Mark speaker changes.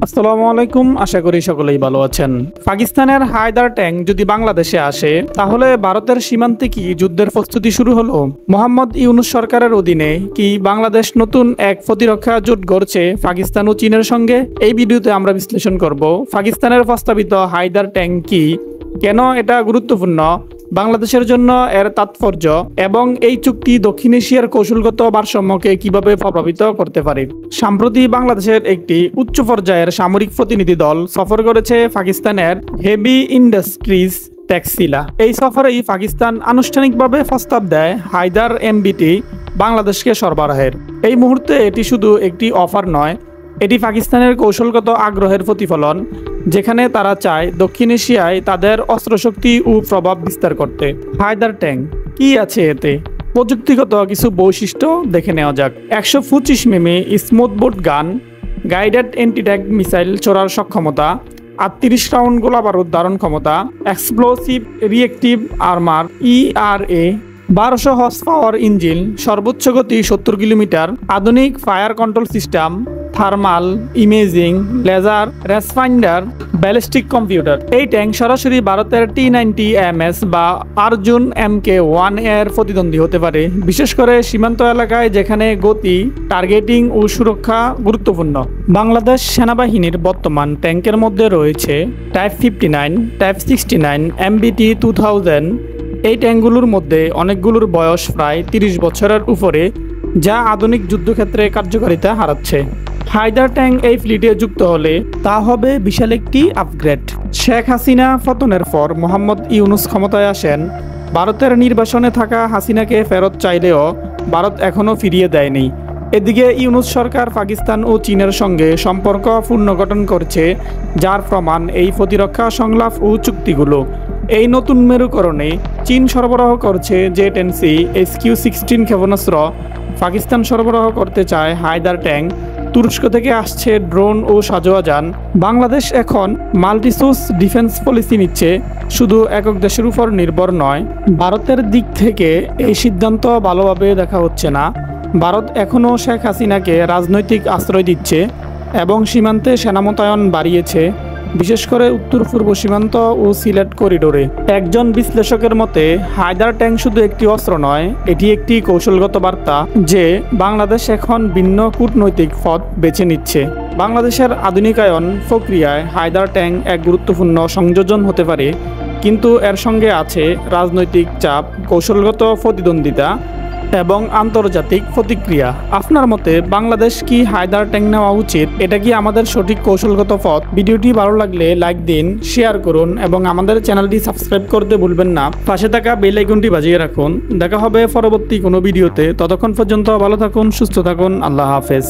Speaker 1: আসসালামু আলাইকুম, আশা করি সকলেই ভালো আছেন। পাকিস্তানের হায়দার ট্যাঙ্ক যদি বাংলাদেশে আসে তাহলে ভারতের সীমান্তে কি যুদ্ধের প্রস্তুতি শুরু হলো? মোহাম্মদ ইউনূস সরকারের অধীনে কি বাংলাদেশ নতুন এক প্রতিরক্ষা জোট গড়ছে পাকিস্তান ও চীনের সঙ্গে? এই ভিডিওতে আমরা বিশ্লেষণ করব পাকিস্তানের প্রস্তাবিত হায়দার ট্যাঙ্ক কি, কেন এটা গুরুত্বপূর্ণ, বাংলাদেশের জন্য এর তাৎপর্য এবং এই চুক্তি দক্ষিণ এশিয়ার কৌশলগত ভারসাম্যকে কিভাবে প্রভাবিত করতে পারে। সম্প্রতি বাংলাদেশের একটি উচ্চ পর্যায়ের সামরিক প্রতিনিধি দল সফর করেছে পাকিস্তানের হেভি ইন্ডাস্ট্রিজ টেক্সিলা। এই সফরেই পাকিস্তান আনুষ্ঠানিকভাবে প্রস্তাব দেয় হায়দার এমবিটি বাংলাদেশকে সরবরাহের। এই মুহূর্তে এটি শুধু একটি অফার নয়, এটি পাকিস্তানের কৌশলগত আগ্রহের প্রতিফলন, যেখানে তারা চায় দক্ষিণ এশিয়ায় তাদের অস্ত্রশক্তি ও প্রভাব বিস্তার করতে। হায়দার ট্যাঙ্ক কি আছে এতে? প্রযুক্তিগত কিছু বৈশিষ্ট্য দেখে নেওয়া যাক। 125 মিমি smoothbore gun, guided anti tank missile ছোড়ার সক্ষমতা, 38 রাউন্ড গোলা বারুদ ধারণ ক্ষমতা, explosive reactive armour ERA, 1200 horse power engine, সর্বোচ্চ গতি 70 কিলোমিটার, আধুনিক fire control system, thermal imaging, laser rangefinder, ballistic computer. এই ট্যাঙ্ক সরাসরি ভারতের T-90MS বা অর্জুন MK-1 এর প্রতিদ্বন্দ্বী হতে পারে, বিশেষ করে সীমান্ত এলাকায় যেখানে গতি, টার্গেটিং ও সুরক্ষা গুরুত্বপূর্ণ। বাংলাদেশ সেনাবাহিনীর বর্তমান ট্যাঙ্কের মধ্যে রয়েছে টাইপ 59, টাইপ 69, MBT 2000। এই ট্যাঙ্কগুলোর মধ্যে অনেকগুলোর বয়স প্রায় 30 বছরের উপরে, যা আধুনিক যুদ্ধক্ষেত্রে কার্যকারিতা হারাচ্ছে। হায়দার ট্যাঙ্ক এই ফ্লিটে যুক্ত হলে তা হবে বিশাল একটি আপগ্রেড। শেখ হাসিনা পতনের পর মোহাম্মদ ইউনূস ক্ষমতায় আসেন। ভারতের নির্বাসনে থাকা হাসিনাকে ফেরত চাইলেও ভারত এখনও ফিরিয়ে দেয়নি। এদিকে ইউনূস সরকার পাকিস্তান ও চীনের সঙ্গে সম্পর্ক পুনর্গঠন করছে, যার প্রমাণ এই প্রতিরক্ষা সংলাপ ও চুক্তিগুলো। এই নতুন মেরুকরণে চীন সরবরাহ করছে জেট-10C HQ-16 ক্ষেপণাস্ত্র, পাকিস্তান সরবরাহ করতে চায় হায়দার ট্যাঙ্ক, তুরস্ক থেকে আসছে ড্রোন ও সাজোয়া যান। বাংলাদেশ এখন মাল্টিসোর্স ডিফেন্স পলিসি নিচ্ছে, শুধু একক দেশের উপর নির্ভর নয়। ভারতের দিক থেকে এই সিদ্ধান্ত ভালোভাবে দেখা হচ্ছে না। ভারত এখনও শেখ হাসিনাকে রাজনৈতিক আশ্রয় দিচ্ছে এবং সীমান্তে সেনা মোতায়েন বাড়িয়েছে, বিশেষ করে উত্তর পূর্ব সীমান্ত ও সিলেট করিডোরে। একজন বিশ্লেষকের মতে হায়দার ট্যাঙ্ক শুধু একটি অস্ত্র নয়, এটি একটি কৌশলগত বার্তা যে বাংলাদেশ এখন ভিন্ন কূটনৈতিক পথ বেছে নিচ্ছে। বাংলাদেশের আধুনিকায়ন প্রক্রিয়ায় হায়দার ট্যাঙ্ক এক গুরুত্বপূর্ণ সংযোজন হতে পারে, কিন্তু এর সঙ্গে আছে রাজনৈতিক চাপ, কৌশলগত প্রতিদ্বন্দ্বিতা এবং আন্তর্জাতিক প্রতিক্রিয়া। আপনার মতে বাংলাদেশ কি হায়দার ট্যাঙ্ক নেওয়া উচিত? এটা কি আমাদের সঠিক কৌশলগত পথ? ভিডিওটি ভালো লাগলে লাইক দিন, শেয়ার করুন এবং আমাদের চ্যানেলটি সাবস্ক্রাইব করতে ভুলবেন না। পাশে থাকা বেল আইকনটি বাজিয়ে রাখুন। দেখা হবে পরবর্তী কোনো ভিডিওতে। ততক্ষণ পর্যন্ত ভালো থাকুন, সুস্থ থাকুন। আল্লাহ হাফেজ।